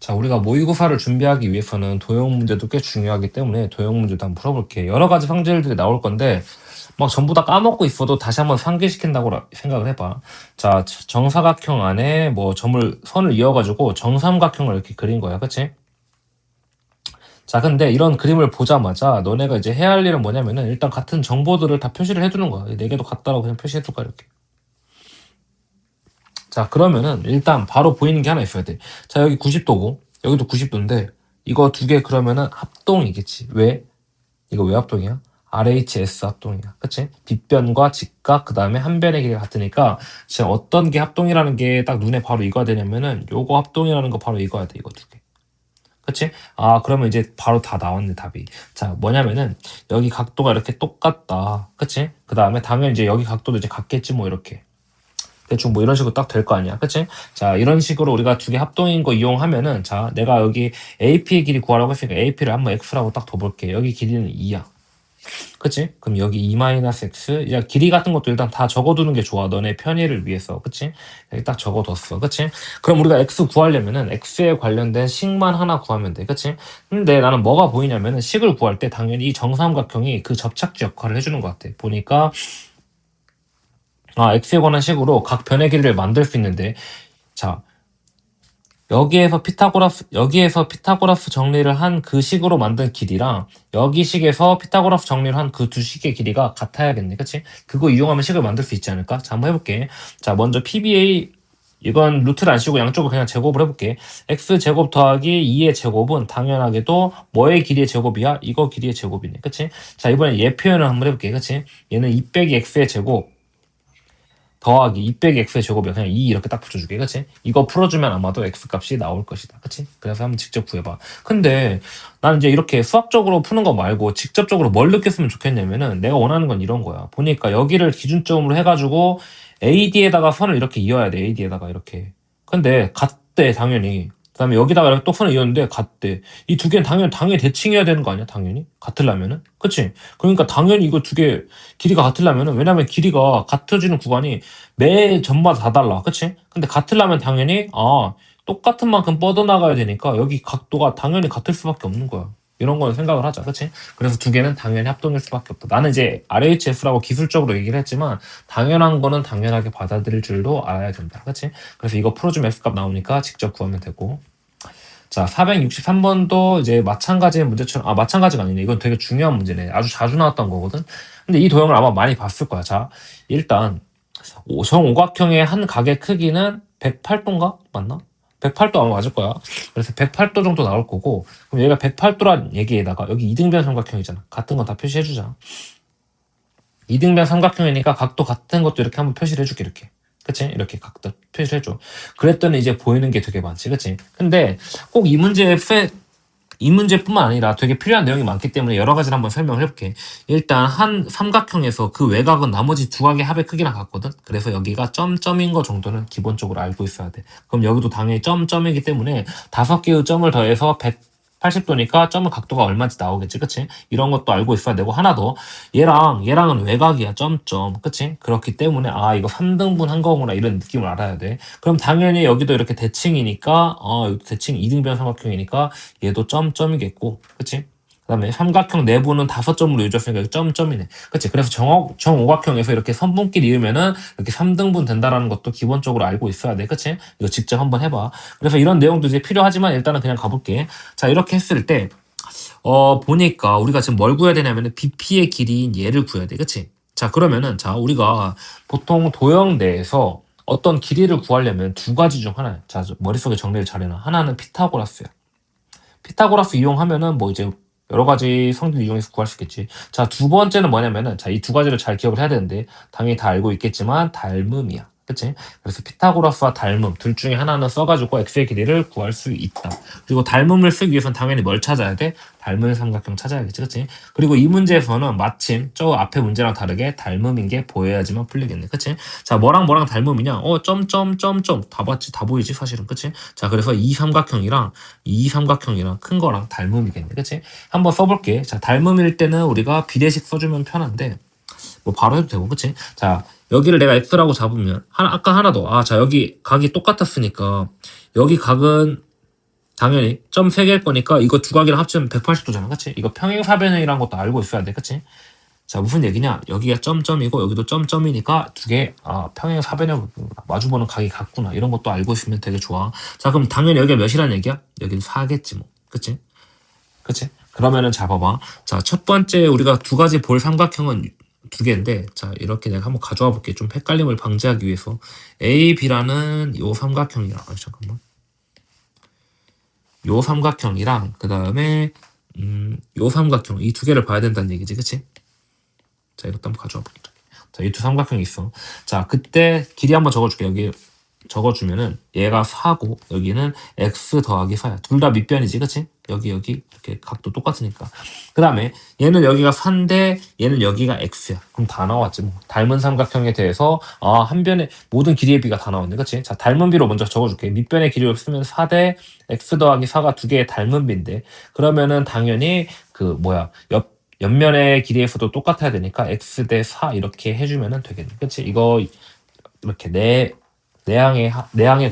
자, 우리가 모의고사를 준비하기 위해서는 도형 문제도 꽤 중요하기 때문에 도형 문제도 한번 풀어볼게. 여러 가지 상질들이 나올 건데, 막 전부 다 까먹고 있어도 다시 한번 상기시킨다고 생각을 해봐. 자, 정사각형 안에 뭐 선을 이어가지고 정삼각형을 이렇게 그린 거야. 그치? 자, 근데 이런 그림을 보자마자 너네가 이제 해야 할 일은 뭐냐면은 일단 같은 정보들을 다 표시를 해두는 거야. 네 개도 같다라고 그냥 표시해둘 거야, 이렇게. 자, 그러면은 일단 바로 보이는 게 하나 있어야 돼. 자, 여기 90도고, 여기도 90도인데, 이거 두 개 그러면은 합동이겠지. 왜? 이거 왜 합동이야? RHS 합동이야. 그치? 빗변과 직각, 그 다음에 한 변의 길이가 같으니까, 지금 어떤 게 합동이라는 게 딱 눈에 바로 익어야 되냐면은, 요거 합동이라는 거 바로 익어야 돼, 이거 두 개. 그치? 아, 그러면 이제 바로 다 나왔네, 답이. 자, 뭐냐면은, 여기 각도가 이렇게 똑같다. 그치? 그 다음에 당연히 이제 여기 각도도 이제 같겠지, 뭐, 이렇게. 대충 뭐 이런 식으로 딱 될 거 아니야. 그치? 자, 이런 식으로 우리가 두 개 합동인 거 이용하면은, 자, 내가 여기 AP의 길이 구하라고 했으니까 AP를 한번 X라고 딱 둬볼게. 여기 길이는 2야. 그치? 그럼 여기 2-X. 야, 길이 같은 것도 일단 다 적어두는 게 좋아. 너네 편의를 위해서. 그치? 여기 딱 적어뒀어. 그치? 그럼 우리가 X 구하려면은 X에 관련된 식만 하나 구하면 돼. 그치? 근데 나는 뭐가 보이냐면은 식을 구할 때 당연히 이 정삼각형이 그 접착지 역할을 해주는 것 같아. 보니까 x에 관한 식으로 각 변의 길이를 만들 수 있는데, 자, 여기에서 피타고라스 정리를 한 그 식으로 만든 길이랑 여기 식에서 피타고라스 정리를 한 그 두 식의 길이가 같아야겠네. 그치? 그거 이용하면 식을 만들 수 있지 않을까? 자, 한번 해볼게. 자, 먼저 PBA, 이건 루트를 안 씌우고 양쪽을 그냥 제곱을 해볼게. x제곱 더하기 2의 제곱은 당연하게도 뭐의 길이의 제곱이야? 이거 길이의 제곱이네. 그치? 자, 이번에 얘 표현을 한번 해볼게. 그치? 얘는 2 빼기 x의 제곱 더하기 2 빼기 x의 제곱이야. 그냥 2 이렇게 딱 붙여줄게. 그치? 이거 풀어주면 아마도 x 값이 나올 것이다. 그치? 그래서 한번 직접 구해봐. 근데 나는 이제 이렇게 수학적으로 푸는 거 말고 직접적으로 뭘 느꼈으면 좋겠냐면은 내가 원하는 건 이런 거야. 보니까 여기를 기준점으로 해가지고 AD에다가 선을 이렇게 이어야 돼. AD에다가 이렇게. 근데 같대 당연히. 그다음에 여기다가 이렇게 또 선을 이었는데 같대. 이 두 개는 당연히 대칭해야 되는 거 아니야? 당연히 같으려면은. 그치? 그러니까 당연히 이거 두 개 길이가 같으려면은, 왜냐면 길이가 같아지는 구간이 매 점마다 다 달라. 그치? 근데 같으려면 당연히 똑같은 만큼 뻗어나가야 되니까 여기 각도가 당연히 같을 수밖에 없는 거야. 이런 거는 생각을 하자. 그치? 그래서 두 개는 당연히 합동일 수밖에 없다. 나는 이제 RHS라고 기술적으로 얘기를 했지만 당연한 거는 당연하게 받아들일 줄도 알아야 된다. 그치? 그래서 이거 풀어주면 F값 나오니까 직접 구하면 되고. 자, 463번도 이제 마찬가지의 문제처럼, 마찬가지가 아니네. 이건 되게 중요한 문제네. 아주 자주 나왔던 거거든. 근데 이 도형을 아마 많이 봤을 거야. 자, 일단, 정오각형의 한 각의 크기는 108도인가? 맞나? 108도 아마 맞을 거야. 그래서 108도 정도 나올 거고, 그럼 얘가 108도란 얘기에다가, 여기 이등변 삼각형이잖아. 같은 건 다 표시해주자. 이등변 삼각형이니까 각도 같은 것도 이렇게 한번 표시를 해줄게, 이렇게. 그치? 이렇게 각도 표시를 해줘. 그랬더니 이제 보이는 게 되게 많지, 그치? 근데 꼭 이 문제뿐만 아니라 되게 필요한 내용이 많기 때문에 여러 가지를 한번 설명을 해볼게. 일단 한 삼각형에서 그 외곽은 나머지 두 각의 합의 크기랑 같거든? 그래서 여기가 점점인 거 정도는 기본적으로 알고 있어야 돼. 그럼 여기도 당연히 점점이기 때문에 5개의 점을 더해서 180도니까 점의 각도가 얼마인지 나오겠지, 그치? 이런 것도 알고 있어야 되고, 하나 더. 얘랑은 외곽이야, 점점. 그치? 그렇기 때문에, 이거 3등분 한 거구나, 이런 느낌을 알아야 돼. 그럼 당연히 여기도 이렇게 대칭이니까, 여기 대칭 2등변 삼각형이니까, 얘도 점점이겠고, 그치? 그 다음에 삼각형 내부는 5점으로 이루어졌으니까 여기 점점이네. 그치? 그래서 정오각형에서 이렇게 선분끼리 이으면은 이렇게 3등분 된다라는 것도 기본적으로 알고 있어야 돼. 그치? 이거 직접 한번 해봐. 그래서 이런 내용도 이제 필요하지만 일단은 그냥 가볼게. 자, 이렇게 했을 때, 보니까 우리가 지금 뭘 구해야 되냐면은 BP의 길이인 얘를 구해야 돼. 그치? 자, 그러면은, 자, 우리가 보통 도형 내에서 어떤 길이를 구하려면 두 가지 중 하나야. 자, 머릿속에 정리를 잘해놔. 하나는 피타고라스야. 피타고라스 이용하면은 뭐 이제 여러 가지 성질 이용해서 구할 수 있겠지. 자, 두 번째는 뭐냐면은, 자, 이 두 가지를 잘 기억을 해야 되는데, 당연히 다 알고 있겠지만, 닮음이야. 그치? 그래서 피타고라스와 닮음, 둘 중에 하나는 써가지고 x의 길이를 구할 수 있다. 그리고 닮음을 쓰기 위해서는 당연히 뭘 찾아야 돼? 닮은 삼각형 찾아야겠지, 그치? 그리고 이 문제에서는 마침 저 앞에 문제랑 다르게 닮음인 게 보여야지만 풀리겠네, 그치? 자, 뭐랑 닮음이냐? 점점점점 다 봤지, 다 보이지, 사실은, 그치? 자, 그래서 이 삼각형이랑 큰 거랑 닮음이겠네, 그치? 한번 써볼게. 자, 닮음일 때는 우리가 비례식 써주면 편한데, 뭐 바로 해도 되고, 그치? 자, 여기를 내가 x라고 잡으면 아까 하나 더. 자, 여기 각이 똑같았으니까 여기 각은 당연히 점 3개일 거니까 이거 두 각이랑 합치면 180도잖아. 그치? 이거 평행사변형이라는 것도 알고 있어야 돼. 그치? 자, 무슨 얘기냐? 여기가 점점이고 여기도 점점이니까 두 개, 평행사변형 마주보는 각이 같구나. 이런 것도 알고 있으면 되게 좋아. 자, 그럼 당연히 여기가 몇이란 얘기야? 여기는 4겠지 뭐. 그치? 그치? 그러면은 자, 봐봐. 자, 첫 번째 우리가 두 가지 볼 삼각형은 두 개인데, 자, 이렇게 내가 한번 가져와 볼게. 좀 헷갈림을 방지하기 위해서. A, B라는 요 삼각형이랑, 잠깐만. 요 삼각형이랑, 그 다음에, 요 삼각형. 이 두 개를 봐야 된다는 얘기지. 그치? 자, 이것도 한번 가져와 볼게. 자, 이 두 삼각형이 있어. 자, 그때 길이 한번 적어줄게. 여기 적어주면은 얘가 4고 여기는 x 더하기 4야. 둘 다 밑변이지, 그치? 여기 이렇게 각도 똑같으니까. 그 다음에 얘는 여기가 4인데 얘는 여기가 x야. 그럼 다 나왔지 뭐. 닮은 삼각형에 대해서 한 변의 모든 길이의 비가 다 나왔네, 그치? 자, 닮은 비로 먼저 적어줄게. 밑변의 길이로 쓰면 4대 x 더하기 4가 두 개의 닮은 비인데 그러면은 당연히 옆면의 길이에서도 똑같아야 되니까 x 대 4 이렇게 해주면은 되겠네, 그치? 이거 이렇게 내항의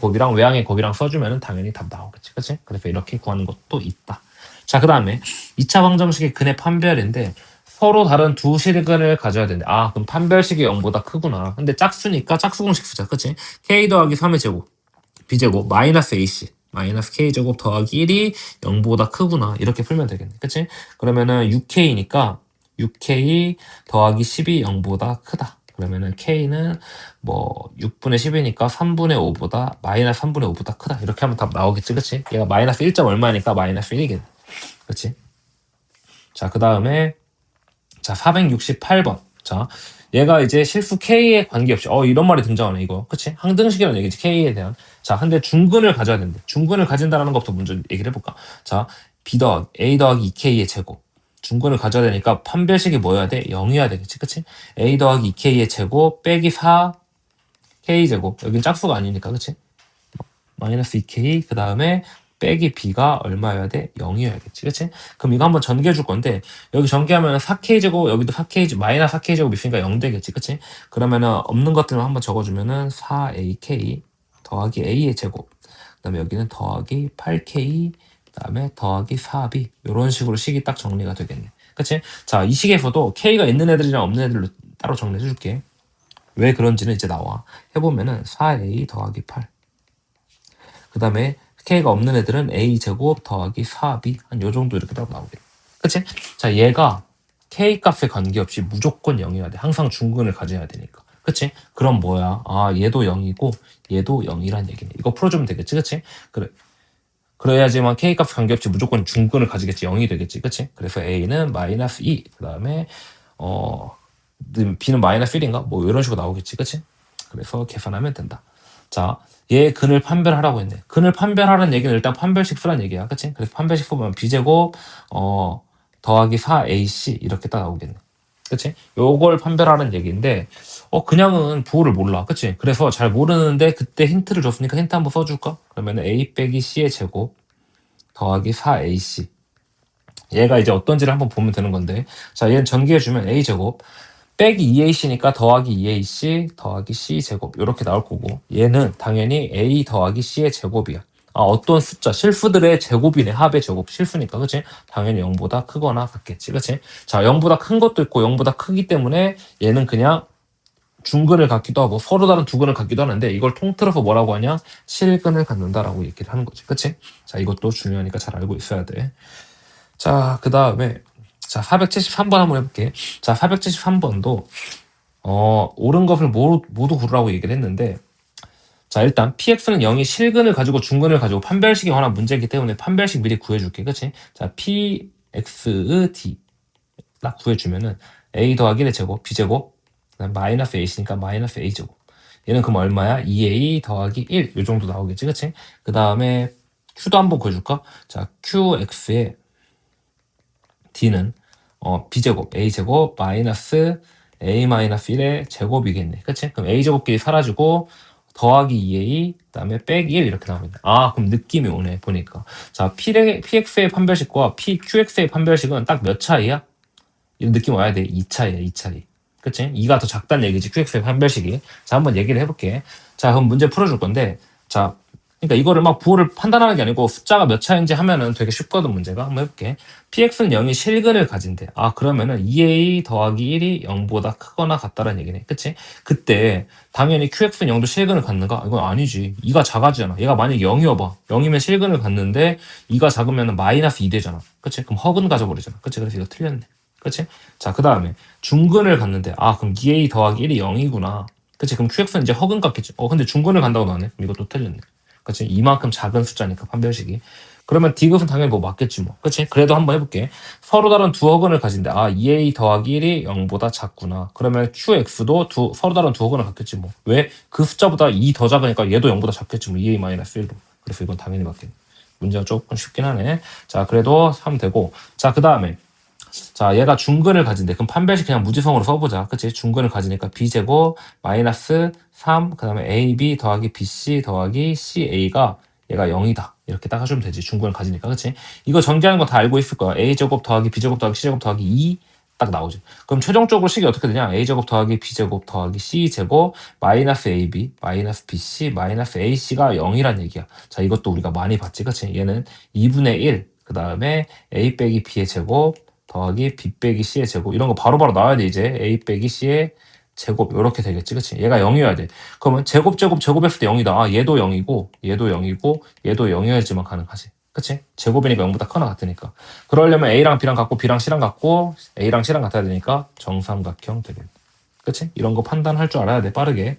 곱이랑 외항의 곱이랑 써주면 당연히 답 나오겠지. 그치? 그래서 이렇게 구하는 것도 있다. 자, 그 다음에 2차 방정식의 근의 판별인데 서로 다른 두 실근을 가져야 되는데 그럼 판별식이 0보다 크구나. 근데 짝수니까 짝수 공식 쓰자. 그치? k 더하기 3의 제곱 b제곱 마이너스 ac 마이너스 k제곱 더하기 1이 0보다 크구나. 이렇게 풀면 되겠네. 그치? 그러면은 6k니까 6k 더하기 10이 0보다 크다. 그러면은 k는 뭐 6분의 10이니까 3분의 5보다 마이너스 3분의 5보다 크다. 이렇게 하면 답 나오겠지. 그치? 얘가 마이너스 1. 얼마니까 마이너스 1이겠네. 그치? 자, 그 다음에 자, 468번. 자, 얘가 이제 실수 K에 관계없이 이런 말이 등장하네 이거. 그치? 항등식이라는 얘기지. K에 대한. 자, 근데 중근을 가져야 된대. 중근을 가진다는 것부터 먼저 얘기를 해볼까? 자, B 더하기 A 더하기 2K의 제곱. 중근을 가져야 되니까 판별식이 뭐여야 돼? 0이어야 되겠지. 그치? A 더하기 2K의 제곱 빼기 4K제곱. 여긴 짝수가 아니니까. 그치? 마이너스 2K 그 다음에 빼기 B가 얼마여야 돼? 0이어야겠지. 그치? 그럼 이거 한번 전개해 줄 건데 여기 전개하면 4K제곱 여기도 4K 마이너스 4K제곱 있으니까 0 되겠지. 그치? 그러면은 없는 것들만 한번 적어주면은 4AK 더하기 A의 제곱 그 다음에 여기는 더하기 8K 그 다음에 더하기 4B 이런 식으로 식이 딱 정리가 되겠네. 그치? 자, 이 식에서도 K가 있는 애들이랑 없는 애들로 따로 정리해 줄게. 왜 그런지는 이제 나와. 해보면은 4A 더하기 8 그 다음에 K가 없는 애들은 A제곱 더하기 4B 한 요정도 이렇게 딱 나오게. 그치? 자, 얘가 K 값에 관계없이 무조건 0이어야 돼. 항상 중근을 가져야 되니까. 그치? 그럼 뭐야? 얘도 0이고 얘도 0이란 얘기네. 이거 풀어주면 되겠지? 그치? 그래. 그래야지만 K 값에 관계없이 무조건 중근을 가지겠지. 0이 되겠지. 그치? 그래서 A는 마이너스 2. 그 다음에 B는 마이너스 1인가? 뭐 이런 식으로 나오겠지. 그치? 그래서 계산하면 된다. 자, 얘 근을 판별하라고 했네. 근을 판별하라는 얘기는 일단 판별식 쓰란 얘기야. 그치? 그래서 판별식 쓰면 b제곱 더하기 4ac 이렇게 딱 나오겠네. 그치? 요걸 판별하라는 얘기인데 그냥은 부호를 몰라. 그치? 그래서 잘 모르는데 그때 힌트를 줬으니까 힌트 한번 써줄까? 그러면 a 빼기 c의 제곱 더하기 4ac 얘가 이제 어떤지를 한번 보면 되는 건데 자, 얘는 전개해주면 a제곱 빼기 2ac니까 더하기 2ac 더하기 c제곱 이렇게 나올 거고 얘는 당연히 a 더하기 c의 제곱이야. 어떤 숫자 실수들의 제곱이네. 합의 제곱 실수니까 그치? 당연히 0보다 크거나 같겠지. 그치? 자, 0보다 큰 것도 있고 0보다 크기 때문에 얘는 그냥 중근을 갖기도 하고 서로 다른 두 근을 갖기도 하는데 이걸 통틀어서 뭐라고 하냐? 실근을 갖는다라고 얘기를 하는 거지. 그치? 자, 이것도 중요하니까 잘 알고 있어야 돼. 자, 그 다음에 자, 473번 한번 해볼게. 자, 473번도 옳은 것을 모두 고르라고 얘기를 했는데 자, 일단 px는 0이 실근을 가지고 중근을 가지고 판별식에 관한 문제이기 때문에 판별식 미리 구해줄게. 그치? 자, pxd 딱 구해주면은 a 더하기 1의 제곱 b제곱 그다음 마이너스 ac니까 마이너스 a제곱 얘는 그럼 얼마야? 2a 더하기 1 이 정도 나오겠지. 그치? 그 다음에 q도 한번 구해줄까? 자, qx의 d는 b제곱 a제곱 마이너스 a 마이너스 1의 제곱이겠네. 그치? 그럼 a제곱끼리 사라지고 더하기 2a 그다음에 빼기 1 이렇게 나옵니다. 그럼 느낌이 오네 보니까. 자, px의 판별식과 qx의 판별식은 딱 몇 차이야? 이런 느낌 와야 돼. 2차이야, 2차이. 그치? 2가 더 작다는 얘기지, qx의 판별식이. 자, 한번 얘기를 해볼게. 자, 그럼 문제 풀어줄 건데, 자, 그러니까 이거를 막 부호를 판단하는 게 아니고 숫자가 몇 차인지 하면은 되게 쉽거든, 문제가. 한번 해볼게. px는 0이 실근을 가진대. 아, 그러면은 2a 더하기 1이 0보다 크거나 같다는 얘기네. 그치? 그때 당연히 qx는 0도 실근을 갖는가? 이건 아니지. 2가 작아지잖아. 얘가 만약에 0이어봐. 0이면 실근을 갖는데 2가 작으면 마이너스 2 되잖아. 그치? 그럼 허근 가져버리잖아. 그치? 그래서 이거 틀렸네. 그치? 자, 그 다음에 중근을 갖는데 아, 그럼 2a 더하기 1이 0이구나. 그치? 그럼 qx는 이제 허근 같겠지. 근데 중근을 간다고 나왔네. 그럼 이것도 틀렸네. 그치? 이만큼 작은 숫자니까 판별식이. 그러면 D급은 당연히 뭐 맞겠지 뭐. 그치? 그래도 한번 해볼게. 서로 다른 두 허근을 가진데 2a 더하기 1이 0보다 작구나. 그러면 QX도 서로 다른 두 허근을 갖겠지 뭐. 왜? 그 숫자보다 2 더 작으니까 얘도 0보다 작겠지 뭐. 2a-1로. 그래서 이건 당연히 맞겠네. 문제가 조금 쉽긴 하네. 자, 그래도 하면 되고. 자, 그 다음에 자, 얘가 중근을 가진대. 그럼 판별식 그냥 무지성으로 써보자. 그치? 중근을 가지니까 b제곱 마이너스 3, 그 다음에 ab 더하기 bc 더하기 ca가 얘가 0이다. 이렇게 딱 해주면 되지. 중근을 가지니까. 그치? 이거 전개하는 거 다 알고 있을 거야. a제곱 더하기 b제곱 더하기 c제곱 더하기 2 딱 나오지. 그럼 최종적으로 식이 어떻게 되냐? a제곱 더하기 b제곱 더하기 c제곱 마이너스 ab 마이너스 bc 마이너스 ac가 0이란 얘기야. 자, 이것도 우리가 많이 봤지. 그치? 얘는 2분의 1, 그 다음에 a 빼기 b의 제곱 더하기 b 빼기 c의 제곱 이런 거 바로바로 나와야 돼. 이제 a 빼기 c의 제곱 이렇게 되겠지. 그치? 얘가 0이어야 돼. 그러면 제곱했을 때 0이다. 아, 얘도 0이고 얘도 0이고 얘도 0이어야지만 가능하지. 그치? 제곱이니까 0보다 크거나 같으니까. 그러려면 a랑 b랑 같고 b랑 c랑 같고 a랑 c랑 같아야 되니까 정삼각형 되겠네. 그치? 이런 거 판단할 줄 알아야 돼. 빠르게.